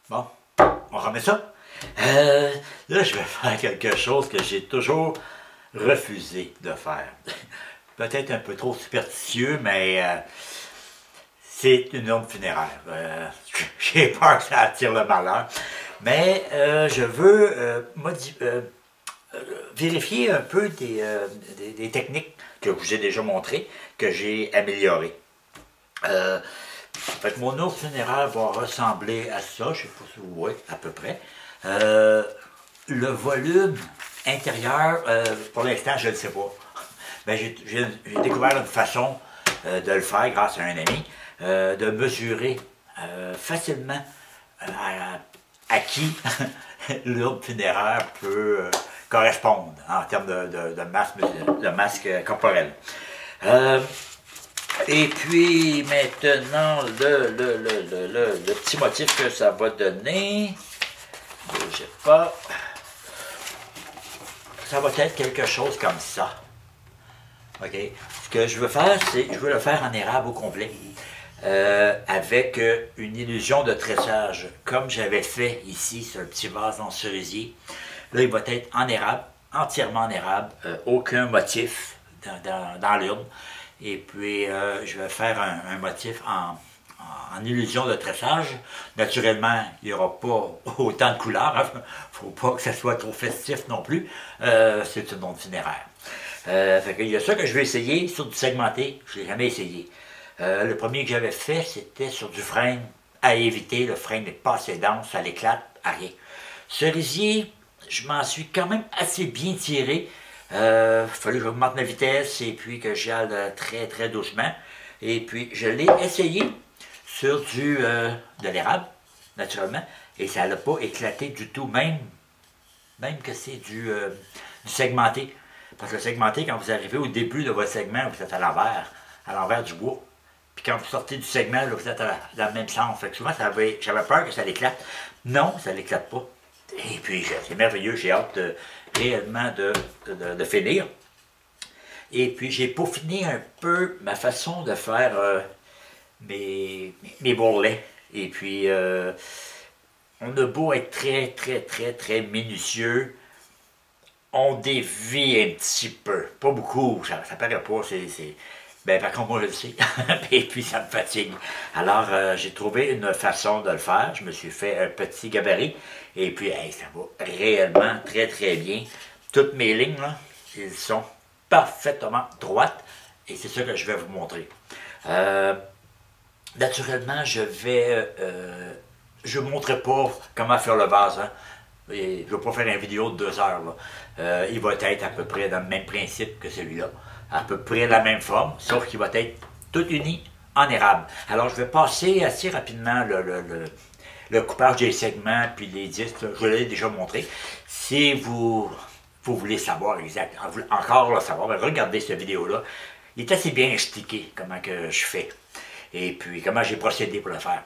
Bon, on remet ça. Là, je vais faire quelque chose que j'ai toujours refusé de faire. Peut-être un peu trop superstitieux, mais c'est une urne funéraire. J'ai peur que ça attire le malheur. Mais je veux vérifier un peu des techniques que je vous ai déjà montrées, que j'ai améliorées. Fait que mon urne funéraire va ressembler à ça, je ne sais pas si vous voyez, à peu près. Le volume intérieur, pour l'instant, je ne le sais pas. Ben, j'ai découvert une façon de le faire grâce à un ami, de mesurer facilement à qui l'urne funéraire peut correspondre en termes de masque corporel. Et puis maintenant, le petit motif que ça va donner, je sais pas, ça va être quelque chose comme ça. OK? Ce que je veux faire, c'est, je veux le faire en érable au complet. Avec une illusion de tressage, comme j'avais fait ici sur le petit vase en cerisier. Là, il va être en érable, entièrement en érable, aucun motif dans l'urne. Et puis, je vais faire un motif en illusion de tressage. Naturellement, il n'y aura pas autant de couleurs. Il ne faut pas que ça soit trop festif non plus. C'est une onde funéraire. Il y a ça que je vais essayer sur du segmenté. Je ne l'ai jamais essayé. Le premier que j'avais fait, c'était sur du frame à éviter. Le frame n'est pas assez dense, ça l'éclate à rien. Cerisier, je m'en suis quand même assez bien tiré. Il fallait que j'augmente ma vitesse et puis que j'y aille très très doucement. Et puis je l'ai essayé sur de l'érable, naturellement, et ça n'a pas éclaté du tout, même que c'est du segmenté. Parce que le segmenté, quand vous arrivez au début de votre segment, vous êtes à l'envers du bois. Puis quand vous sortez du segment, là, vous êtes dans le même sens. Fait que souvent, j'avais peur que ça l'éclate. Non, ça ne l'éclate pas. Et puis, c'est merveilleux, j'ai hâte réellement de finir. Et puis, j'ai peaufiné un peu ma façon de faire mes bourrelets. Et puis, on a beau être très, très, très, très minutieux, on dévie un petit peu. Pas beaucoup, ça paraît pas, ben, par contre, moi, je le sais. Et puis, ça me fatigue. Alors, j'ai trouvé une façon de le faire. Je me suis fait un petit gabarit. Et puis, hey, ça va réellement très, très bien. Toutes mes lignes, là, elles sont parfaitement droites. Et c'est ça que je vais vous montrer. Naturellement, je ne vous montrerai pas comment faire le vase. Hein. Et je ne vais pas faire une vidéo de 2 heures. Là. Il va être à peu près dans le même principe que celui-là. À peu près la même forme, sauf qu'il va être tout uni en érable. Alors, je vais passer assez rapidement le coupage des segments puis les disques. Je vous l'ai déjà montré. Si vous voulez savoir encore le savoir, regardez cette vidéo-là. Il est assez bien expliqué comment que je fais et puis comment j'ai procédé pour le faire.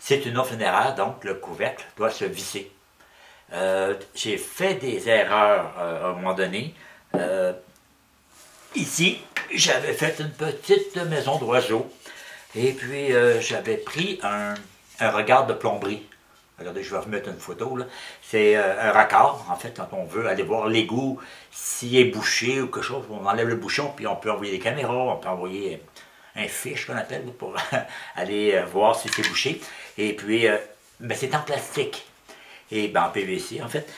C'est une eau funéraire, donc le couvercle doit se visser. J'ai fait des erreurs à un moment donné. Ici, j'avais fait une petite maison d'oiseaux. Et puis, j'avais pris un regard de plomberie. Regardez, je vais remettre une photo. C'est un raccord, en fait, quand on veut aller voir l'égout, s'il est bouché ou quelque chose. On enlève le bouchon, puis on peut envoyer des caméras, on peut envoyer un fiche qu'on appelle pour aller voir si c'est bouché. Et puis, mais c'est en plastique. Et ben, en PVC, en fait.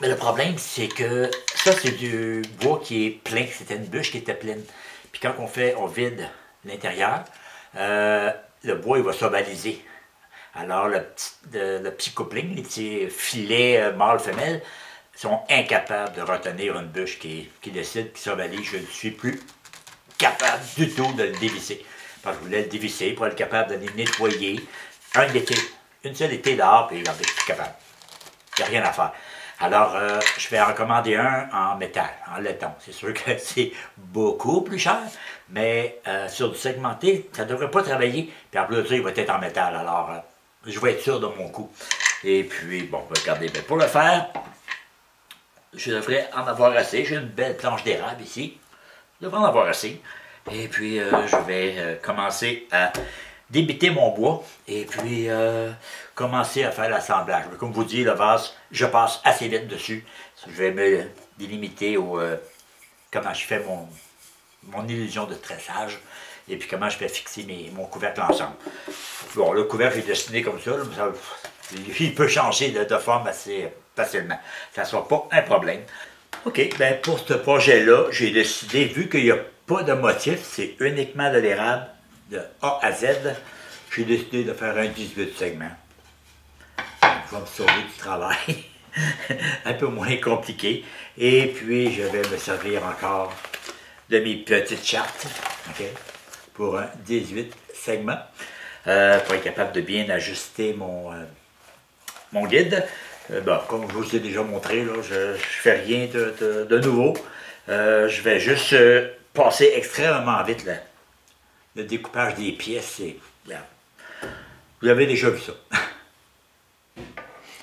Mais le problème, c'est que ça, c'est du bois qui est plein. C'était une bûche qui était pleine. Puis quand on vide l'intérieur, le bois, il va s'ovaliser. Alors, le petit coupling, les petits filets mâle-femelle, sont incapables de retenir une bûche qui décide, qui s'ovalise. Je ne suis plus capable du tout de le dévisser. Parce que je voulais le dévisser pour être capable de les nettoyer. Une seule été dehors, puis regardez, je suis capable. Il n'y a rien à faire. Alors, je vais en commander un en métal, en laiton. C'est sûr que c'est beaucoup plus cher, mais sur du segmenté, ça ne devrait pas travailler. Puis en plus de ça, il va être en métal. Alors, je vais être sûr de mon coup. Et puis, bon, regardez, bien, pour le faire, je devrais en avoir assez. J'ai une belle planche d'érable ici. Je devrais en avoir assez. Et puis, je vais commencer à débiter mon bois et puis commencer à faire l'assemblage. Comme vous dites, le vase, je passe assez vite dessus. Je vais me délimiter au comment je fais mon illusion de tressage et puis comment je vais fixer mon couvercle ensemble. Bon, le couvercle est dessiné comme ça, il peut changer de forme assez facilement. Ça ne sera pas un problème. OK, ben pour ce projet-là, j'ai décidé, vu qu'il n'y a pas de motif, c'est uniquement de l'érable de A à Z, j'ai décidé de faire un 18 segments. Je vais me sauver du travail. Un peu moins compliqué. Et puis, je vais me servir encore de mes petites chartes, okay, pour un 18 segments, pour être capable de bien ajuster mon guide. Bon, comme je vous ai déjà montré, là, je ne fais rien de nouveau. Je vais juste passer extrêmement vite le découpage des pièces. Vous avez déjà vu ça.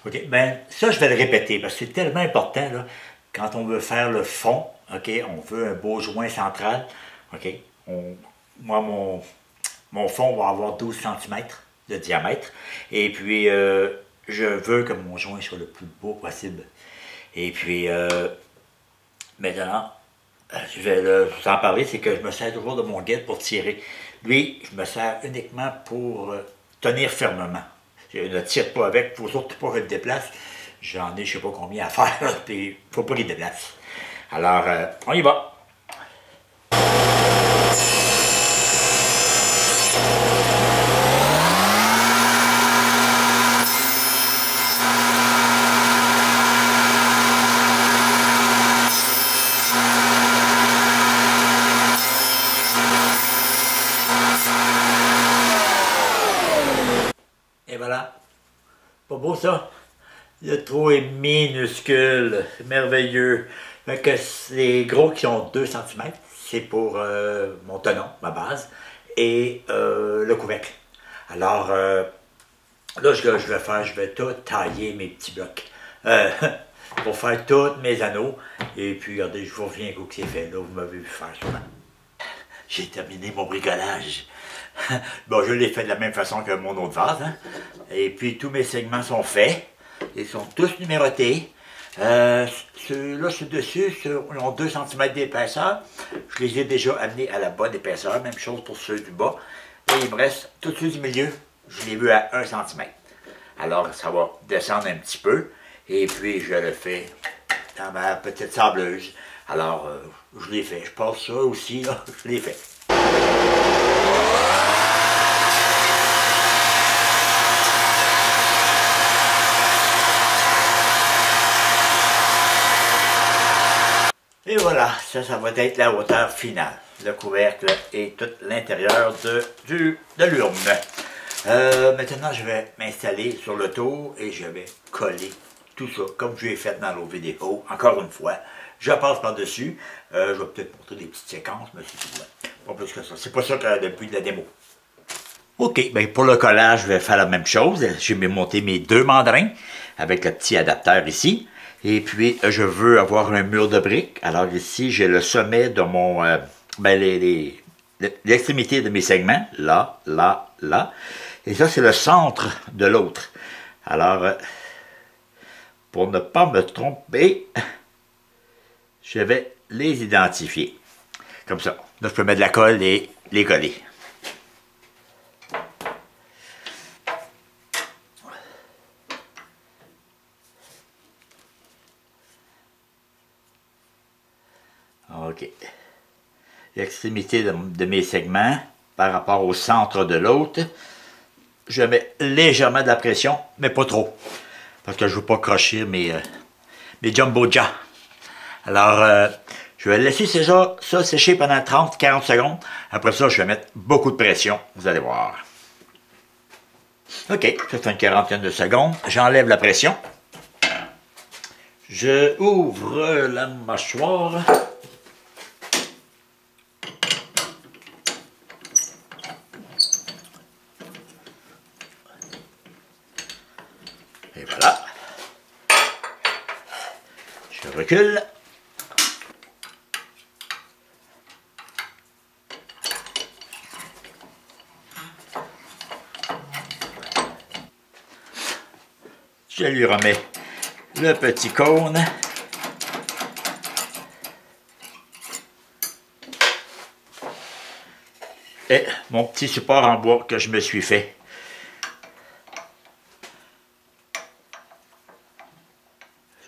OK, ben ça, je vais le répéter parce que c'est tellement important, là, quand on veut faire le fond, OK, on veut un beau joint central, OK, moi, mon fond va avoir 12 cm de diamètre, et puis, je veux que mon joint soit le plus beau possible. Et puis, maintenant, je vais vous en parler, c'est que je me sers toujours de mon guide pour tirer. Lui, je me sers uniquement pour tenir fermement. Je ne tire pas avec, il ne faut surtout pas qu'il déplace. J'en ai je ne sais pas combien à faire, puis il ne faut pas qu'il déplace. Alors, on y va. Et voilà. Pas beau ça? Le trou est minuscule, merveilleux. Fait que les gros qui ont 2 cm, c'est pour mon tenon, ma base, et le couvercle. Alors, là, je vais tout tailler mes petits blocs pour faire tous mes anneaux. Et puis, regardez, je vous reviens au que c'est fait. Là, vous m'avez vu faire souvent. J'ai terminé mon bricolage. Bon, je l'ai fait de la même façon que mon autre vase. Hein? Et puis, tous mes segments sont faits. Ils sont tous numérotés. Ceux-là, ceux-dessus, ils ont 2 cm d'épaisseur. Je les ai déjà amenés à la bonne épaisseur. Même chose pour ceux du bas. Et il me reste tous ceux du milieu. Je l'ai vu à 1 cm. Alors, ça va descendre un petit peu. Et puis, je le fais dans ma petite sableuse. Alors, je l'ai fait. Je passe ça aussi, là. Je l'ai fait. Et voilà, ça va être la hauteur finale. Le couvercle et tout l'intérieur de l'urne. Maintenant, je vais m'installer sur le tour et je vais coller tout ça, comme je l'ai fait dans l'autre vidéo. Encore une fois, je passe par-dessus. Je vais peut-être montrer des petites séquences, mais c'est tout. Pas plus que ça. C'est pas ça que le but de la démo. OK, bien pour le collage, je vais faire la même chose. Je vais monter mes 2 mandrins avec le petit adapteur ici. Et puis, je veux avoir un mur de briques. Alors ici, j'ai le sommet de mon... l'extrémité de mes segments. Là, là, là. Et ça, c'est le centre de l'autre. Alors, pour ne pas me tromper, je vais les identifier. Comme ça. Là, je peux mettre de la colle et les coller. OK. L'extrémité de mes segments par rapport au centre de l'autre, je mets légèrement de la pression, mais pas trop. Parce que je ne veux pas crocher mes jumbo jaws. Alors, je vais laisser ça sécher pendant 30-40 secondes. Après ça, je vais mettre beaucoup de pression. Vous allez voir. OK, ça fait une quarantaine de secondes. J'enlève la pression. Je ouvre la mâchoire. Et voilà. Je recule. Je lui remets le petit cône. Et mon petit support en bois que je me suis fait.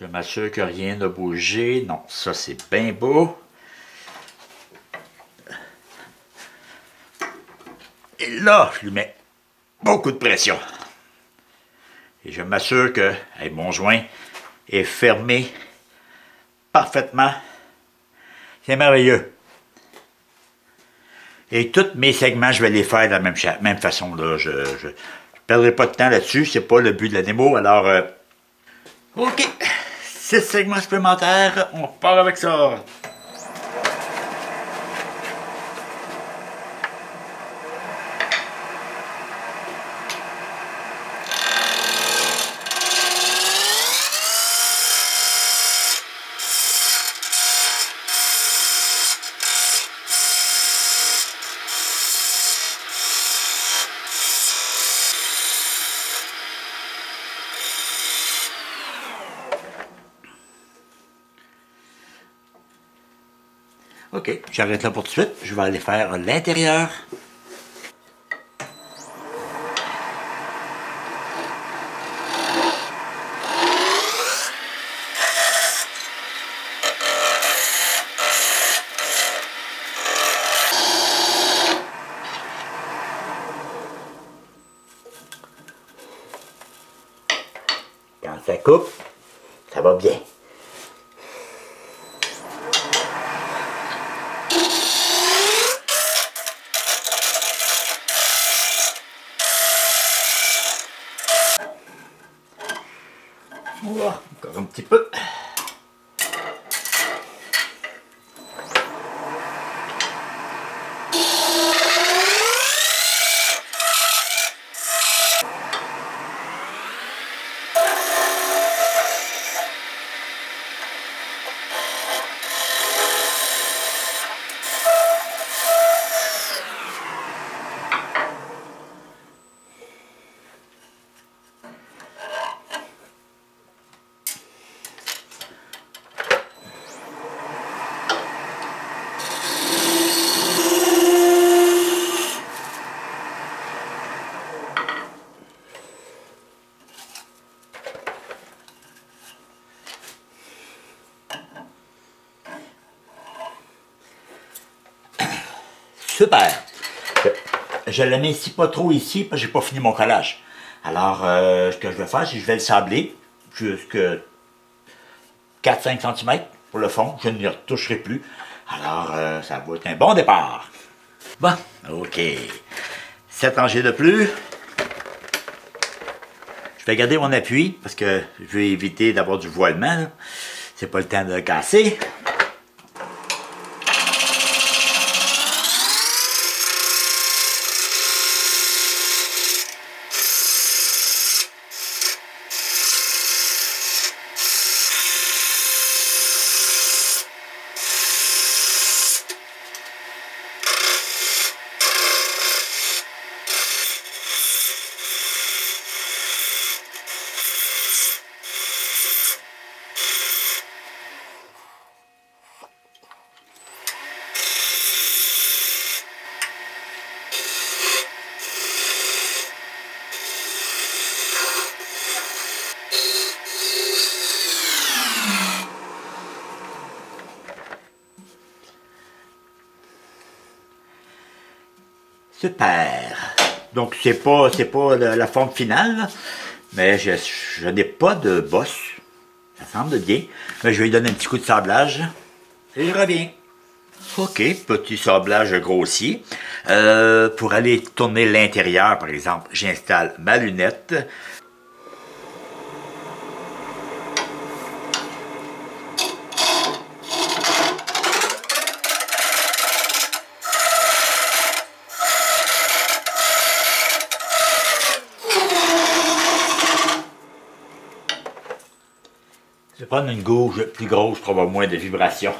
Je m'assure que rien n'a bougé. Non, ça c'est bien beau. Et là, je lui mets beaucoup de pression. Et je m'assure que mon joint est fermé parfaitement. C'est merveilleux. Et tous mes segments, je vais les faire de la même façon. Là. Je ne perdrai pas de temps là-dessus. C'est pas le but de la démo. Alors, OK. 6 segments supplémentaires. On part avec ça. OK, j'arrête là pour tout de suite. Je vais aller faire l'intérieur. Quand ça coupe, ça va bien. Voilà, encore un petit peu. Super! Je ne le mets ici pas trop ici parce que j'ai pas fini mon collage. Alors, ce que je vais faire, c'est que je vais le sabler jusqu'à 4-5 cm pour le fond. Je n'y retoucherai plus. Alors, ça va être un bon départ. Bon, OK. 7 rangées de plus. Je vais garder mon appui parce que je vais éviter d'avoir du voilement. C'est pas le temps de le casser. Super. Donc, c'est pas la forme finale, mais je n'ai pas de bosse. Ça semble bien. Mais je vais lui donner un petit coup de sablage. Et je reviens. OK, petit sablage grossier. Pour aller tourner l'intérieur, par exemple, j'installe ma lunette. Je vais prendre une gouge plus grosse pour avoir moins de vibrations.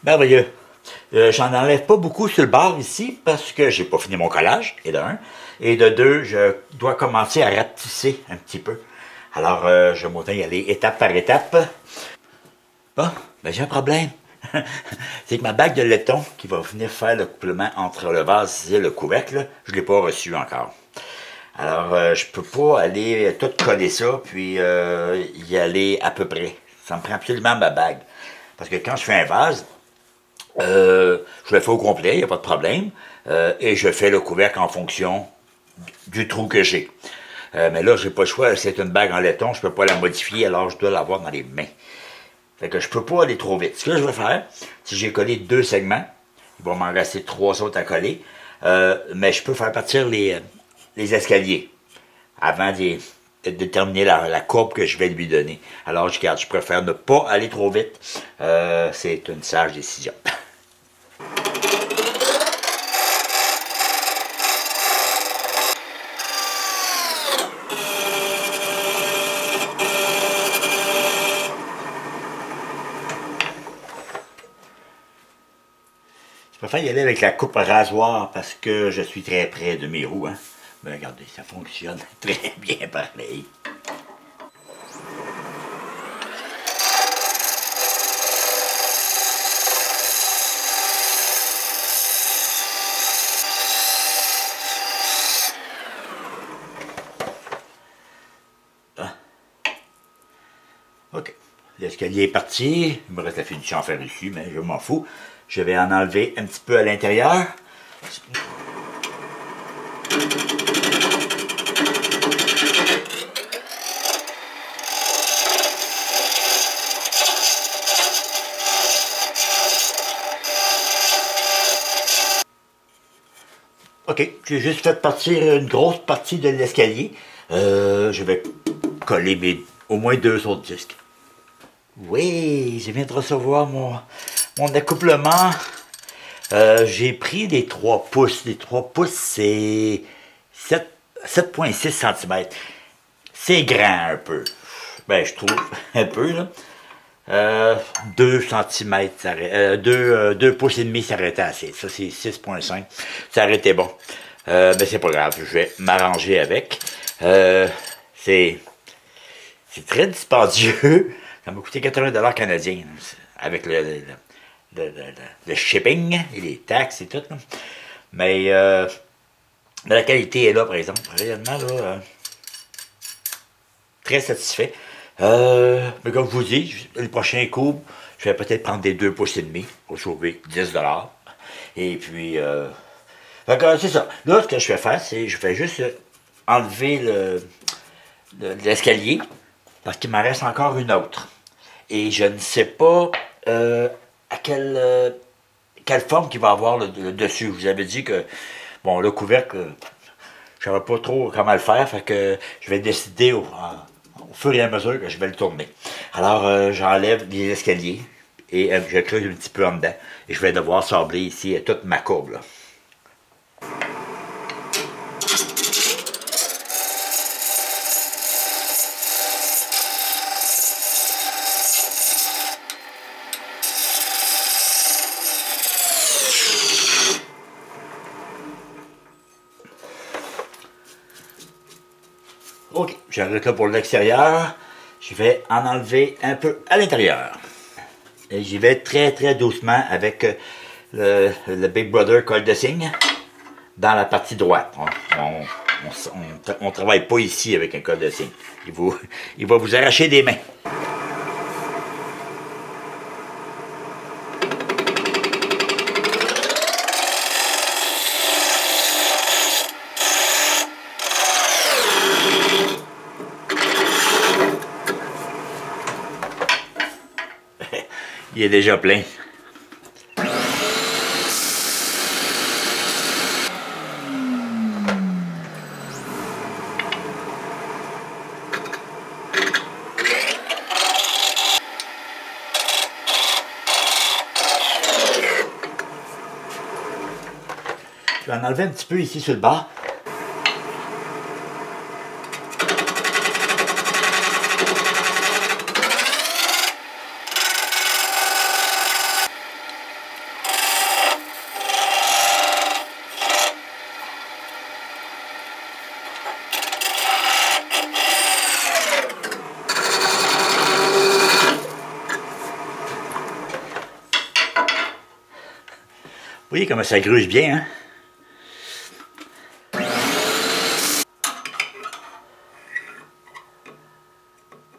Merveilleux. J'en enlève pas beaucoup sur le bord ici parce que j'ai pas fini mon collage, et de un. Et de deux, je dois commencer à rapetisser un petit peu. Alors, je vais y aller étape par étape. Bon, ben j'ai un problème. C'est que ma bague de laiton qui va venir faire le couplement entre le vase et le couvercle, je ne l'ai pas reçu encore. Alors, je peux pas aller tout coller ça, puis y aller à peu près. Ça me prend absolument ma bague. Parce que quand je fais un vase, je le fais au complet, il n'y a pas de problème. Et je fais le couvercle en fonction du trou que j'ai. Mais là, j'ai pas le choix, c'est une bague en laiton, je peux pas la modifier, alors je dois l'avoir dans les mains. Fait que je peux pas aller trop vite. Ce que je vais faire, si j'ai collé 2 segments, il va m'en rester 3 autres à coller, mais je peux faire partir les escaliers avant de terminer la courbe que je vais lui donner. Alors, je préfère ne pas aller trop vite. C'est une sage décision. Je préfère y aller avec la coupe rasoir parce que je suis très près de mes roues. Hein. Mais regardez, ça fonctionne très bien pareil. Ah. OK. L'escalier est parti. Il me reste la finition à faire dessus, mais je m'en fous. Je vais en enlever un petit peu à l'intérieur. OK, j'ai juste fait partir une grosse partie de l'escalier. Je vais coller au moins 2 autres disques. Oui, je viens de recevoir mon accouplement. J'ai pris les 3 pouces. Les 3 pouces, c'est 7,6 cm. C'est grand un peu. Ben, je trouve un peu, là. 2 cm, 2 pouces et demi, ça aurait été assez. Ça, c'est 6,5. Ça aurait été bon. Mais c'est pas grave, je vais m'arranger avec. C'est très dispendieux. Ça m'a coûté 80$ canadiens, avec le shipping et les taxes et tout. Là. Mais la qualité est là, par exemple. Réellement, là, très satisfait. Mais comme je vous dis, le prochain coup, je vais peut-être prendre des 2 pouces et demi pour sauver 10$. Et puis, c'est ça. Là, ce que je vais faire, c'est je vais juste enlever l'escalier parce qu'il m'en reste encore une autre. Et je ne sais pas à quelle forme qu'il va avoir le dessus. Je vous avais dit que, bon, le couvercle, je ne savais pas trop comment le faire, fait que je vais décider au fur et à mesure que je vais le tourner. Alors, j'enlève les escaliers et je creuse un petit peu en dedans. Et je vais devoir sabler ici toute ma courbe, là. Ok, j'arrête là pour l'extérieur. Je vais en enlever un peu à l'intérieur. Et j'y vais très très doucement avec le Big Brother colle de cygne dans la partie droite. On travaille pas ici avec un colle de cygne. Il va vous arracher des mains. Il est déjà plein. Je vais en enlever un petit peu ici sur le bas. voyez comment ça gruge bien, hein?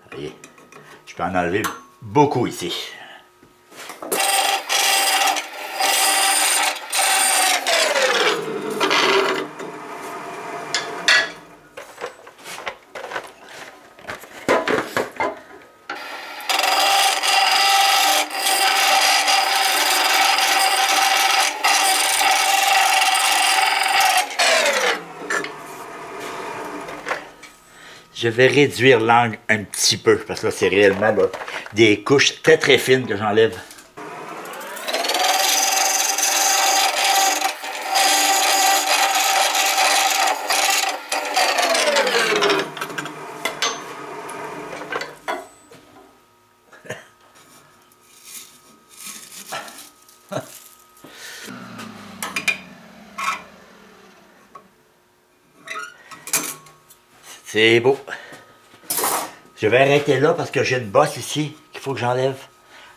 Vous voyez, je peux en enlever beaucoup ici. Je vais réduire l'angle un petit peu, parce que là, c'est réellement là, des couches très très fines que j'enlève. C'est beau. Je vais arrêter là parce que j'ai une bosse ici qu'il faut que j'enlève,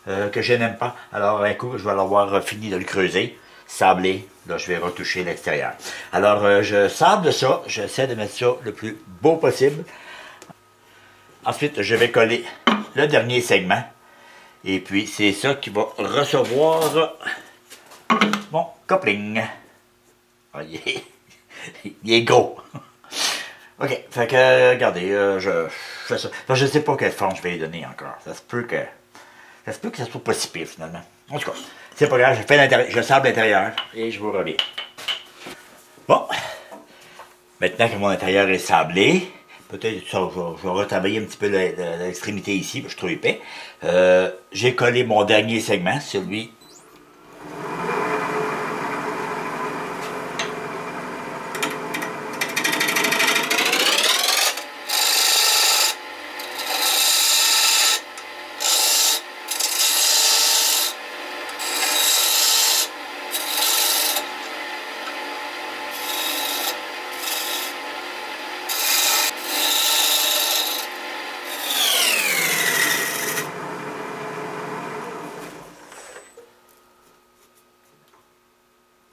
que je n'aime pas. Alors, un coup, je vais avoir fini de le creuser, sabler. Là, je vais retoucher l'extérieur. Alors, je sable ça. J'essaie de mettre ça le plus beau possible. Ensuite, je vais coller le dernier segment. Et puis, c'est ça qui va recevoir mon coupling. Ah, il est gros. OK, fait que, regardez, je fais ça. Enfin, je ne sais pas quelle forme je vais lui donner encore. Ça se peut que ça soit pas si pire, finalement. En tout cas, c'est pas grave, je fais l'intérieur, je sable l'intérieur et je vous reviens. Bon, maintenant que mon intérieur est sablé, peut-être ça, je vais retravailler un petit peu l'extrémité ici, parce que je suis trop épais. J'ai collé mon dernier segment, celui.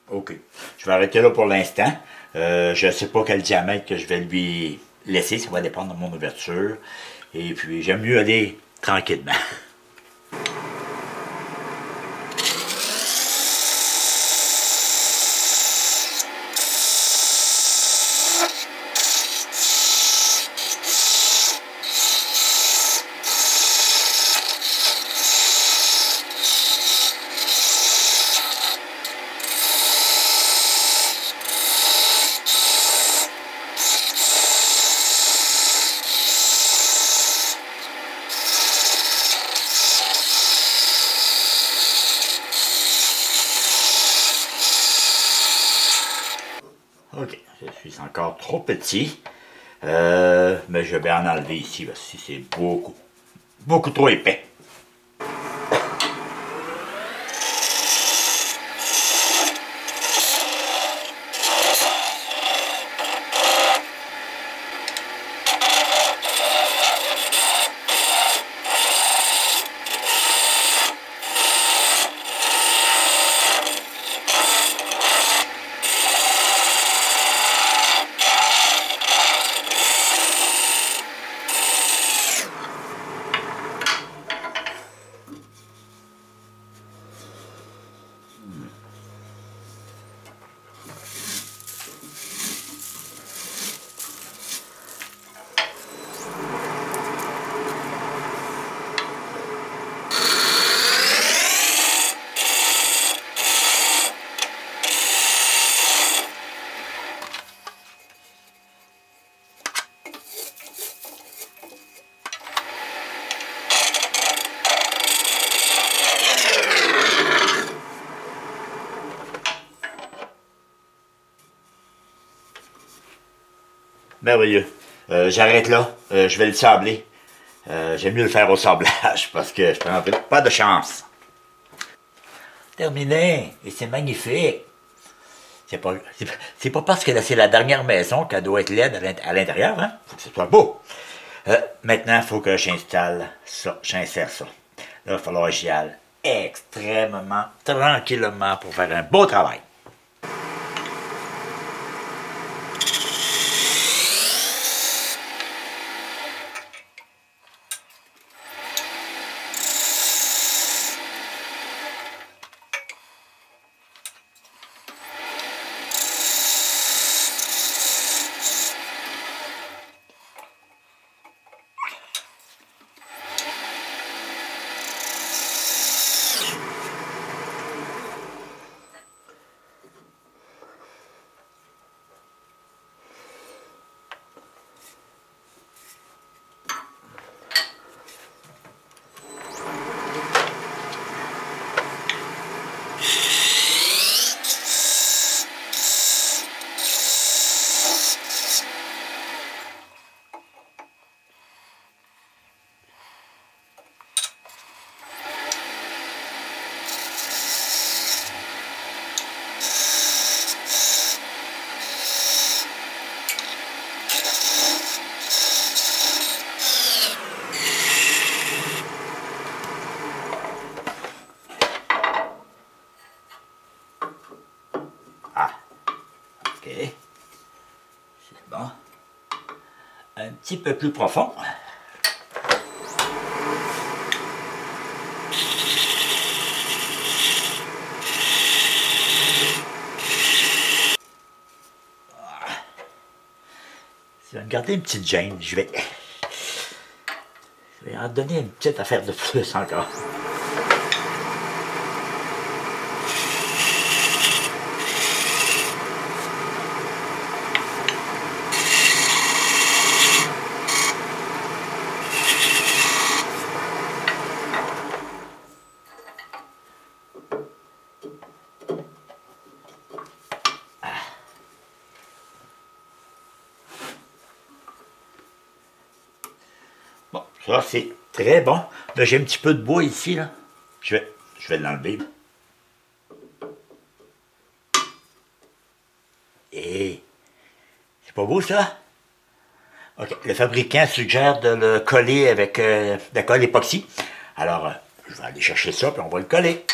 OK. Je vais arrêter là pour l'instant. Je ne sais pas quel diamètre que je vais lui laisser. Ça va dépendre de mon ouverture. Et puis, j'aime mieux aller tranquillement. OK, je suis encore trop petit, mais je vais en enlever ici, parce que c'est beaucoup trop épais. Merveilleux. J'arrête là. Je vais le sabler. J'aime mieux le faire au sablage parce que je prends pas de chance. Terminé. Et c'est magnifique. C'est pas parce que c'est la dernière maison qu'elle doit être laide à l'intérieur. Hein? Faut que ce soit beau. Maintenant, il faut que j'installe ça. J'insère ça. Là, il va falloir que j'y aille extrêmement tranquillement pour faire un beau travail. OK. C'est bon. Un petit peu plus profond. Si je vais me garder une petite gêne, je vais en donner une petite affaire de plus encore. Bon, ça c'est très bon. Là, j'ai un petit peu de bois ici, là. Je vais l'enlever. Et c'est pas beau, ça? OK. Le fabricant suggère de le coller avec de la colle époxy. Alors, je vais aller chercher ça, puis on va le coller.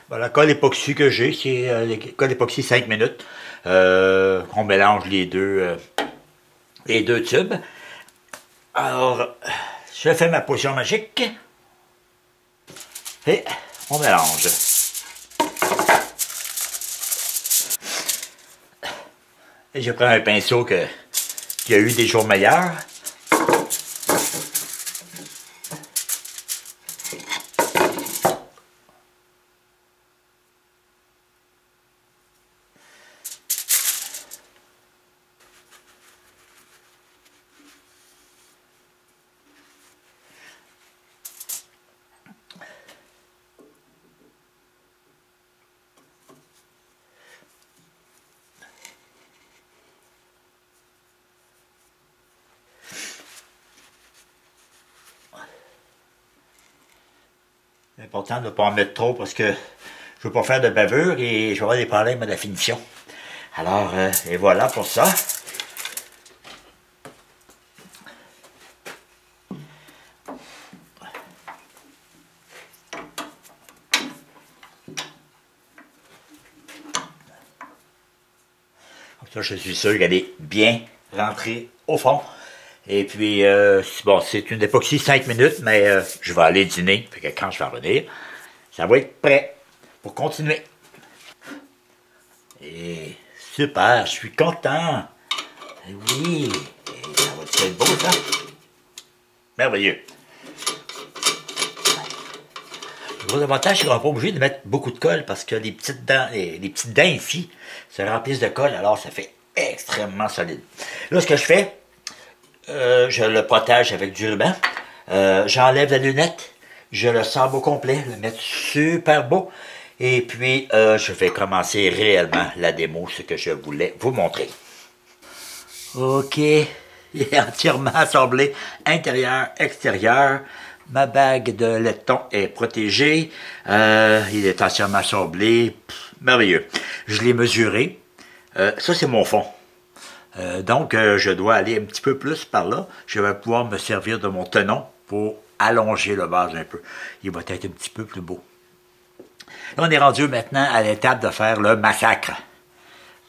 Bon, la colle époxy que j'ai, c'est la colle époxy 5 minutes. On mélange les deux tubes. Alors, je fais ma potion magique. Et on mélange. Et je prends un pinceau qui a eu des jours meilleurs. C'est important de ne pas en mettre trop parce que je ne veux pas faire de bavure et je vais avoir des problèmes à la finition. Alors, et voilà pour ça. Comme ça, je suis sûr qu'elle est bien rentrée au fond. Et puis, bon, c'est une époxy 5 minutes, mais je vais aller dîner. Fait que quand je vais revenir, ça va être prêt pour continuer. Et super, je suis content. Et oui, et ça va être beau, ça. Merveilleux. Le gros avantage, c'est qu'on n'est pas obligé de mettre beaucoup de colle parce que les petites dents, les petites dents ici se remplissent de colle, alors ça fait extrêmement solide. Là, ce que je fais, je le protège avec du ruban. J'enlève la lunette, je le sable au complet, le mettre super beau. Et puis, je vais commencer réellement la démo, ce que je voulais vous montrer. OK, il est entièrement assemblé, intérieur, extérieur. Ma bague de laiton est protégée. Il est entièrement assemblé. Merveilleux. Je l'ai mesuré. Ça, c'est mon fond. Donc, je dois aller un petit peu plus par là. Je vais pouvoir me servir de mon tenon pour allonger le vase un peu. Il va être un petit peu plus beau. Là, on est rendu maintenant à l'étape de faire le massacre.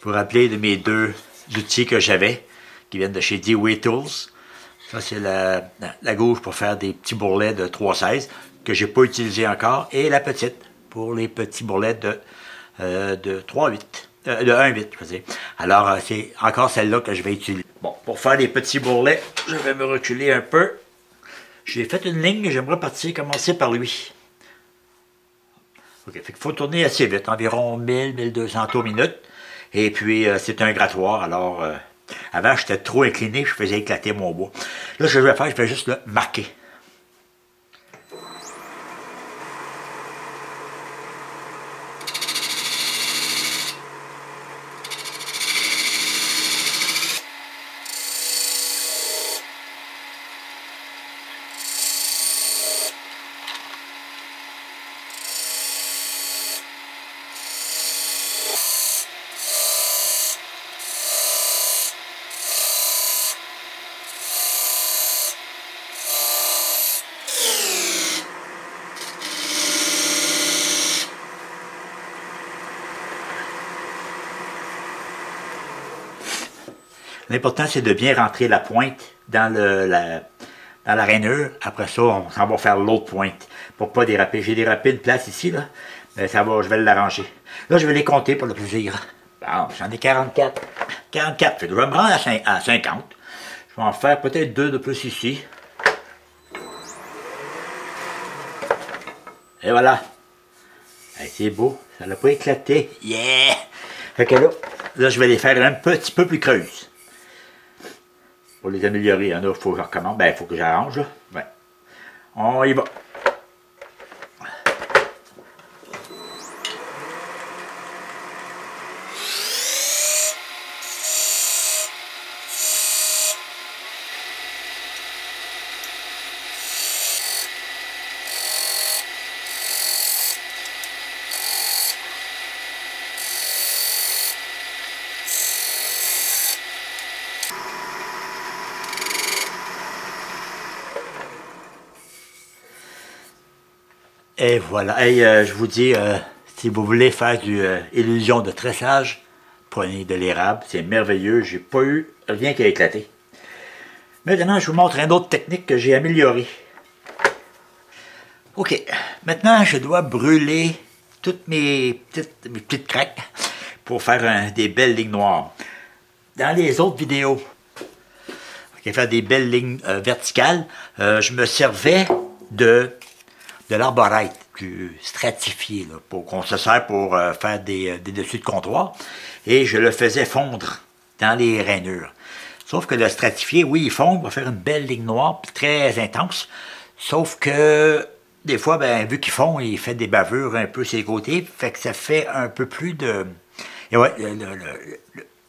Vous vous rappelez de mes deux outils que j'avais, qui viennent de chez Dewey Tools. Ça, c'est la gauche pour faire des petits bourrelets de 3,16 que j'ai pas utilisé encore. Et la petite pour les petits bourrelets de 3,8. De 1,8, je veux dire. Alors, c'est encore celle-là que je vais utiliser. Bon, pour faire les petits bourrelets, je vais me reculer un peu. J'ai fait une ligne et j'aimerais commencer par lui. OK, fait qu'il faut tourner assez vite, environ 1000-1200 tours minute. Et puis, c'est un grattoir, alors... avant, j'étais trop incliné, je faisais éclater mon bois. Là, ce que je vais faire, je vais juste le marquer. L'important, c'est de bien rentrer la pointe dans la rainure. Après ça, on s'en va faire l'autre pointe pour ne pas déraper. J'ai dérapé une place ici, là. Mais ça va, je vais l'arranger. Là, je vais les compter pour le plaisir. Bon, j'en ai 44. 44. Fait que je vais me rendre à 50. Je vais en faire peut-être 2 de plus ici. Et voilà. Hey, c'est beau. Ça n'a pas éclaté. Yeah! Fait que là, je vais les faire un petit peu plus creuses. Pour les améliorer, il y en a, il faut que je recommence. Ben, il faut que j'arrange, là. Ouais. On y va. Et voilà. Et je vous dis, si vous voulez faire du illusion de tressage, prenez de l'érable. C'est merveilleux. J'ai pas eu rien qui a éclaté. Maintenant, je vous montre une autre technique que j'ai améliorée. OK. Maintenant, je dois brûler toutes mes petites craques pour faire des belles lignes noires. Dans les autres vidéos, faire des belles lignes verticales, je me servais de l'arborite plus stratifié, qu'on se sert pour faire des dessus de comptoir, et je le faisais fondre dans les rainures. Sauf que le stratifié, oui, il fond, il va faire une belle ligne noire, puis très intense, sauf que des fois, ben, vu qu'il fond, il fait des bavures un peu sur les côtés, fait que ça fait un peu plus de... Et ouais,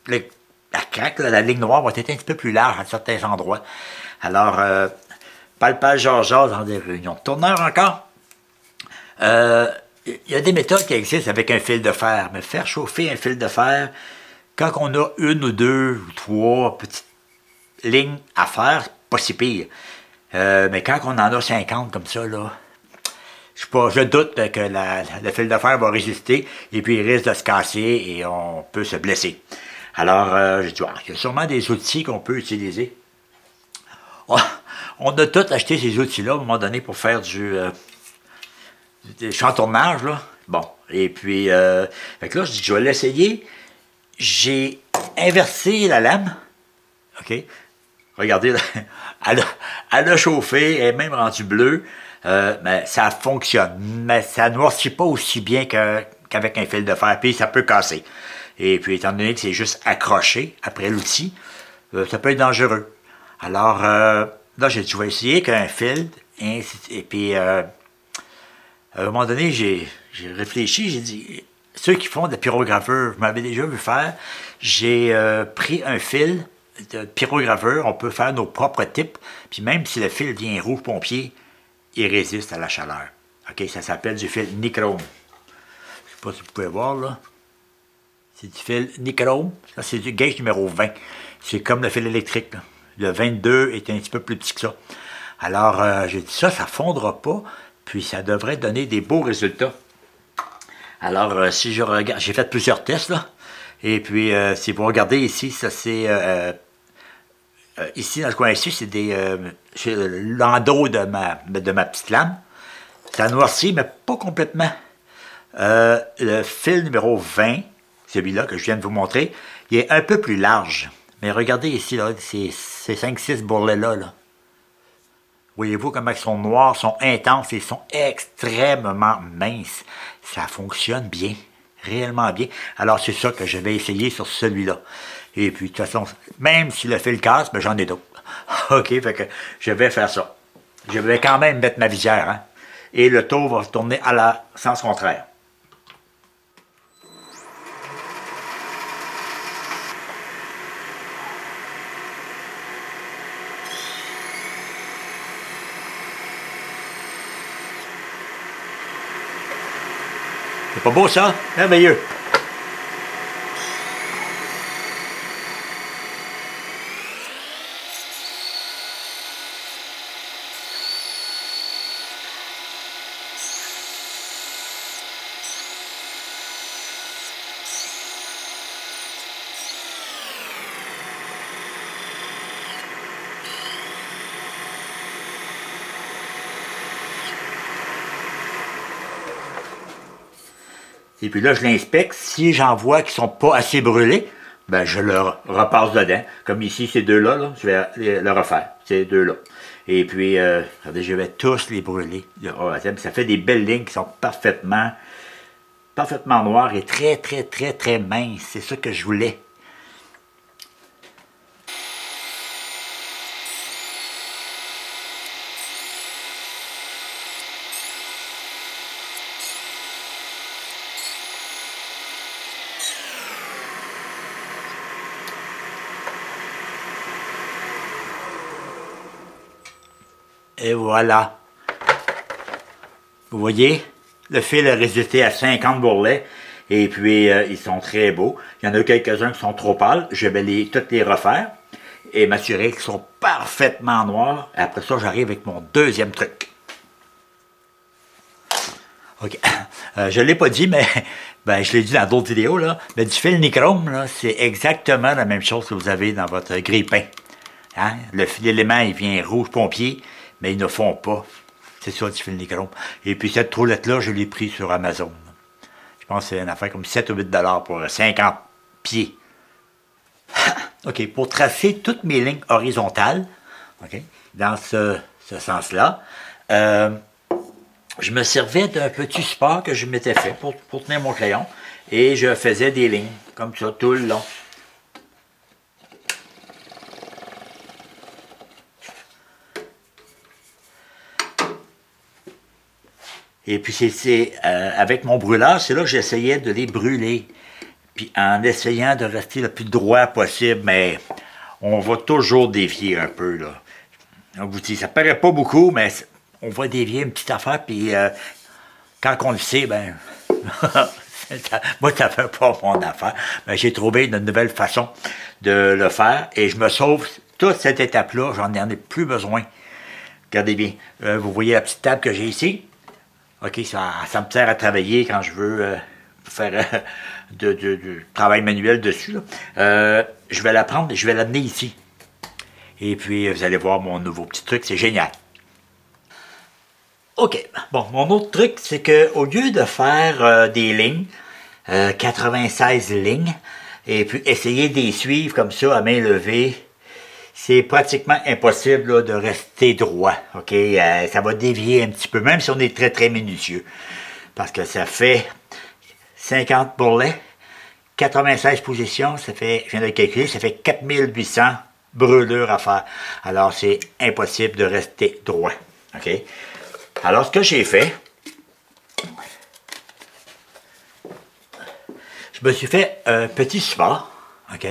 la craque, la ligne noire va être un petit peu plus large à certains endroits. Alors, palpage Georges dans des réunions de tourneurs encore. Il y a des méthodes qui existent avec un fil de fer, mais faire chauffer un fil de fer, quand on a 1 ou 2 ou 3 petites lignes à faire, pas si pire. Mais quand on en a 50 comme ça, là, je doute que le fil de fer va résister et puis il risque de se casser et on peut se blesser. Alors, j'ai dit, il y a sûrement des outils qu'on peut utiliser. On a tous acheté ces outils-là à un moment donné pour faire des chantournages, là. Bon, et puis, fait que là, je dis que je vais l'essayer. J'ai inversé la lame. OK? Regardez, elle a chauffé, elle est même rendue bleue. Mais ça fonctionne. Mais ça ne noircit pas aussi bien qu'avec un fil de fer. Puis ça peut casser. Et puis, étant donné que c'est juste accroché après l'outil, ça peut être dangereux. Alors, là, j'ai dit, je vais essayer qu'un fil. Et puis, à un moment donné, j'ai réfléchi, j'ai dit, ceux qui font de la pyrogravure, je m'avais déjà vu faire, j'ai pris un fil de pyrogravure, on peut faire nos propres types, puis même si le fil vient rouge pompier, il résiste à la chaleur. OK, ça s'appelle du fil nichrome. Je ne sais pas si vous pouvez voir, là. C'est du fil nichrome. Ça, c'est du gauge numéro 20. C'est comme le fil électrique, là. Le 22 est un petit peu plus petit que ça. Alors, j'ai dit ça fondra pas, puis ça devrait donner des beaux résultats. Alors, si je regarde, j'ai fait plusieurs tests, là, et puis, si vous regardez ici, ça c'est, ici, dans ce coin-ci, c'est l'endos de ma petite lame. Ça noircit, mais pas complètement. Le fil numéro 20, celui-là que je viens de vous montrer, il est un peu plus large. Mais regardez ici, là, ces 5-6 bourrelets-là. Là. Voyez-vous comment ils sont noirs, sont intenses et sont extrêmement minces. Ça fonctionne bien, réellement bien. Alors c'est ça que je vais essayer sur celui-là. Et puis de toute façon, même si le fil casse, ben, j'en ai d'autres. OK, fait que je vais faire ça. Je vais quand même mettre ma visière, hein. Et le tour va tourner à la sens contraire. C'est pas beau ça? Merveilleux! Et puis là, je l'inspecte. Si j'en vois qui sont pas assez brûlés, ben je le repasse dedans. Comme ici, ces deux-là, là, je vais le refaire. Ces deux-là. Et puis, regardez, je vais tous les brûler. Ça fait des belles lignes qui sont parfaitement noires et très, très, très, très minces. C'est ça que je voulais. Et voilà. Vous voyez, le fil a résisté à 50 bourrelets. Et puis, ils sont très beaux. Il y en a quelques-uns qui sont trop pâles. Je vais toutes les refaire et m'assurer qu'ils sont parfaitement noirs. Après ça, j'arrive avec mon deuxième truc. OK. Je ne l'ai pas dit, mais ben, je l'ai dit dans d'autres vidéos. Là, mais du fil nichrome, c'est exactement la même chose que vous avez dans votre grille-pain. Hein? L'élément, il vient rouge pompier. Mais ils ne font pas. C'est ça, du fil nichrome. Et puis cette troulette-là, je l'ai pris sur Amazon. Je pense que c'est une affaire comme 7 ou 8 $ pour 50 pieds. OK, pour tracer toutes mes lignes horizontales, OK, dans ce sens-là, je me servais d'un petit support que je m'étais fait pour tenir mon crayon. Et je faisais des lignes, comme ça, tout le long. Et puis, avec mon brûleur, c'est là que j'essayais de les brûler. Puis, en essayant de rester le plus droit possible, mais on va toujours dévier un peu, là. Donc, vous dites, ça paraît pas beaucoup, mais on va dévier une petite affaire, puis quand on le sait, ben, moi, ça fait pas mon affaire. Ben, j'ai trouvé une nouvelle façon de le faire, et je me sauve toute cette étape-là, j'en ai plus besoin. Regardez bien, vous voyez la petite table que j'ai ici? OK, ça me sert à travailler quand je veux faire du travail manuel dessus. Je vais la prendre et je vais l'amener ici. Et puis, vous allez voir mon nouveau petit truc, c'est génial. OK, bon, mon autre truc, c'est qu'au lieu de faire des lignes, 96 lignes, et puis essayer de les suivre comme ça à main levée, c'est pratiquement impossible là, de rester droit. OK? Ça va dévier un petit peu, même si on est très, très minutieux. Parce que ça fait 50 bourrelets, 96 positions, ça fait, je viens de le calculer, ça fait 4800 brûlures à faire. Alors, c'est impossible de rester droit. OK? Alors, ce que j'ai fait, je me suis fait un petit support, OK?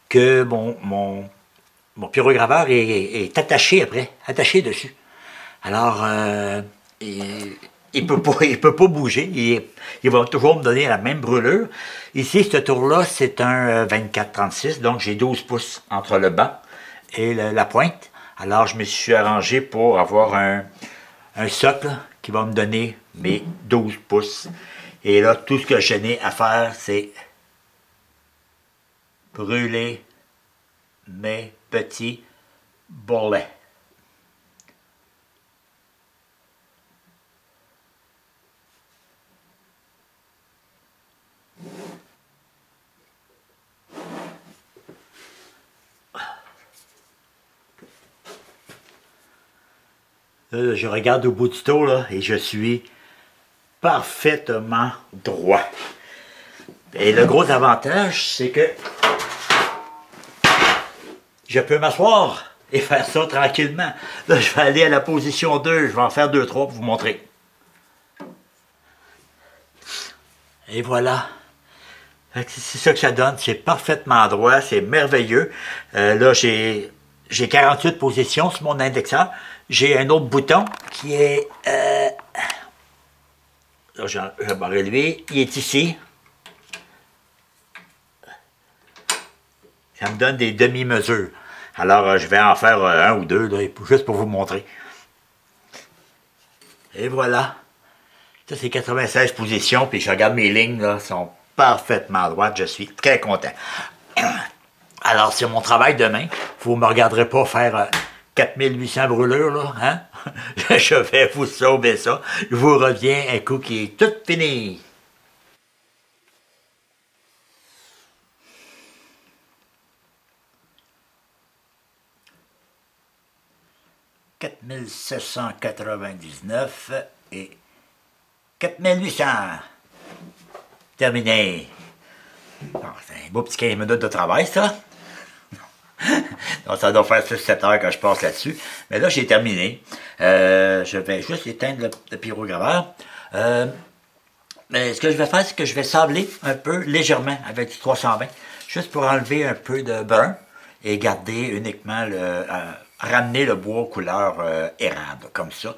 Que mon pyrograveur est attaché après, attaché dessus. Alors, il peut pas bouger, il va toujours me donner la même brûlure. Ici, ce tour-là, c'est un 24-36, donc j'ai 12 pouces entre le banc et la pointe. Alors, je me suis arrangé pour avoir un socle qui va me donner mes 12 pouces. Et là, tout ce que je n'ai à faire, c'est brûler mes petits bourrelets. Là, je regarde au bout du tou là, et je suis parfaitement droit. Et le gros avantage, c'est que je peux m'asseoir et faire ça tranquillement. Là, je vais aller à la position 2, je vais en faire 2-3 pour vous montrer. Et voilà. C'est ça que ça donne, c'est parfaitement droit, c'est merveilleux. Là, j'ai 48 positions sur mon indexeur. J'ai un autre bouton qui est... là, je vais relever. Il est ici. Ça me donne des demi-mesures. Alors, je vais en faire un ou deux, là, juste pour vous montrer. Et voilà. Ça, c'est 96 positions, puis je regarde mes lignes, là, sont parfaitement droites. Je suis très content. Alors, c'est mon travail demain. Vous ne me regarderez pas faire 4800 brûlures, là, hein? Je vais vous sauver ça. Je vous reviens un coup qui est tout fini. « 4799 et 4800. Terminé. Bon, c'est un beau petit 15 minutes de travail, ça. Donc, ça doit faire 6-7 heures que je passe là-dessus. Mais là, j'ai terminé. Je vais juste éteindre le pyrograveur. Mais ce que je vais faire, c'est que je vais sabler un peu légèrement avec du 320, juste pour enlever un peu de brun et garder uniquement ramener le bois couleur érable, comme ça.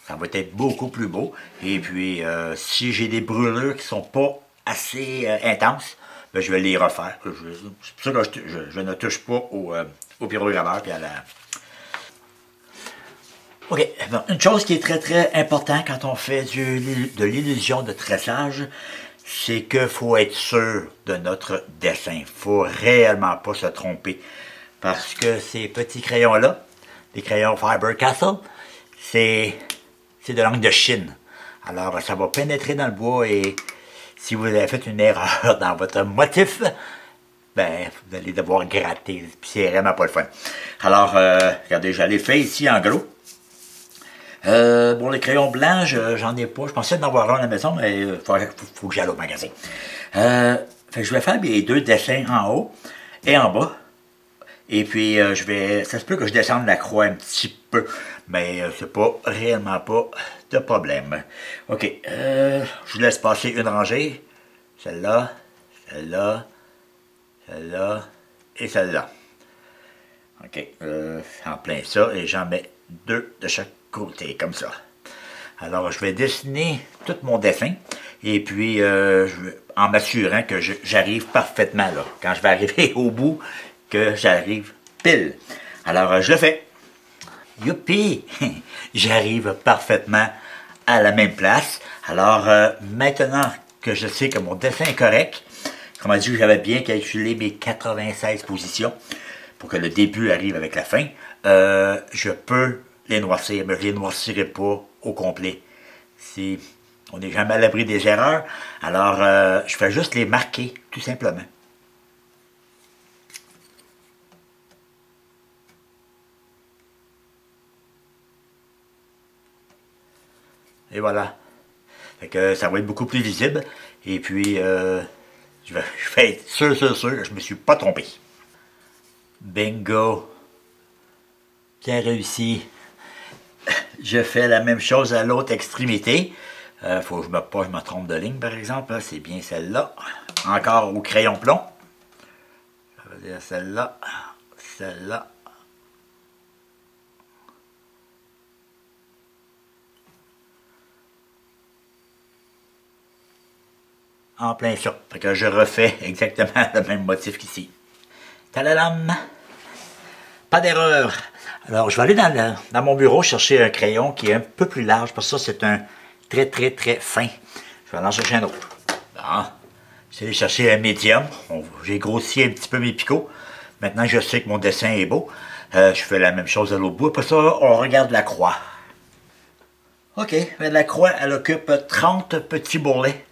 Ça va être beaucoup plus beau. Et puis, si j'ai des brûlures qui sont pas assez intenses, ben, je vais les refaire. C'est pour ça que je ne touche pas au pyrograveur puis à la... OK. Bon, une chose qui est très très importante quand on fait de l'illusion de tressage, c'est qu'il faut être sûr de notre dessin. Il ne faut réellement pas se tromper. Parce que ces petits crayons-là, les crayons Faber-Castell, c'est de l'encre de Chine. Alors, ça va pénétrer dans le bois et si vous avez fait une erreur dans votre motif, ben, vous allez devoir gratter. Puis c'est vraiment pas le fun. Alors, regardez, j'allais fait ici en gros. Bon, les crayons blancs, j'en ai pas. Je pensais en avoir un à la maison, mais il faut que j'aille au magasin. Fait que je vais faire mes deux dessins en haut et en bas. Et puis, ça se peut que je descende la croix un petit peu, mais c'est pas réellement pas de problème. OK, je vous laisse passer une rangée. Celle-là, celle-là, celle-là et celle-là. OK, en plein ça, et j'en mets deux de chaque côté, comme ça. Alors, je vais dessiner tout mon dessin, et puis, en m'assurant que j'arrive parfaitement, là. Quand je vais arriver au bout, que j'arrive pile. Alors, je le fais. Youpi! J'arrive parfaitement à la même place. Alors, maintenant que je sais que mon dessin est correct, comme on dit, j'avais bien calculé mes 96 positions pour que le début arrive avec la fin, je peux les noircir, mais je ne les noircirai pas au complet. On n'est jamais à l'abri des erreurs, alors je fais juste les marquer, tout simplement. Et voilà. Fait que ça va être beaucoup plus visible. Et puis, je vais être sûr, que je ne me suis pas trompé. Bingo. Bien réussi. Je fais la même chose à l'autre extrémité. Faut que je me trompe de ligne, par exemple. C'est bien celle-là. Encore au crayon plomb. Ça veut dire celle-là. Celle-là. En plein ça. Fait que je refais exactement le même motif qu'ici. Tadadam! pas d'erreur. Alors, je vais aller dans mon bureau chercher un crayon qui est un peu plus large, parce que ça, c'est un très, très, très fin. Je vais en chercher un autre. Bon. Je vais aller chercher un médium. J'ai grossi un petit peu mes picots. Maintenant, je sais que mon dessin est beau. Je fais la même chose à l'autre bout. Après ça, on regarde la croix. OK, la croix, elle occupe 30 petits bourrelets.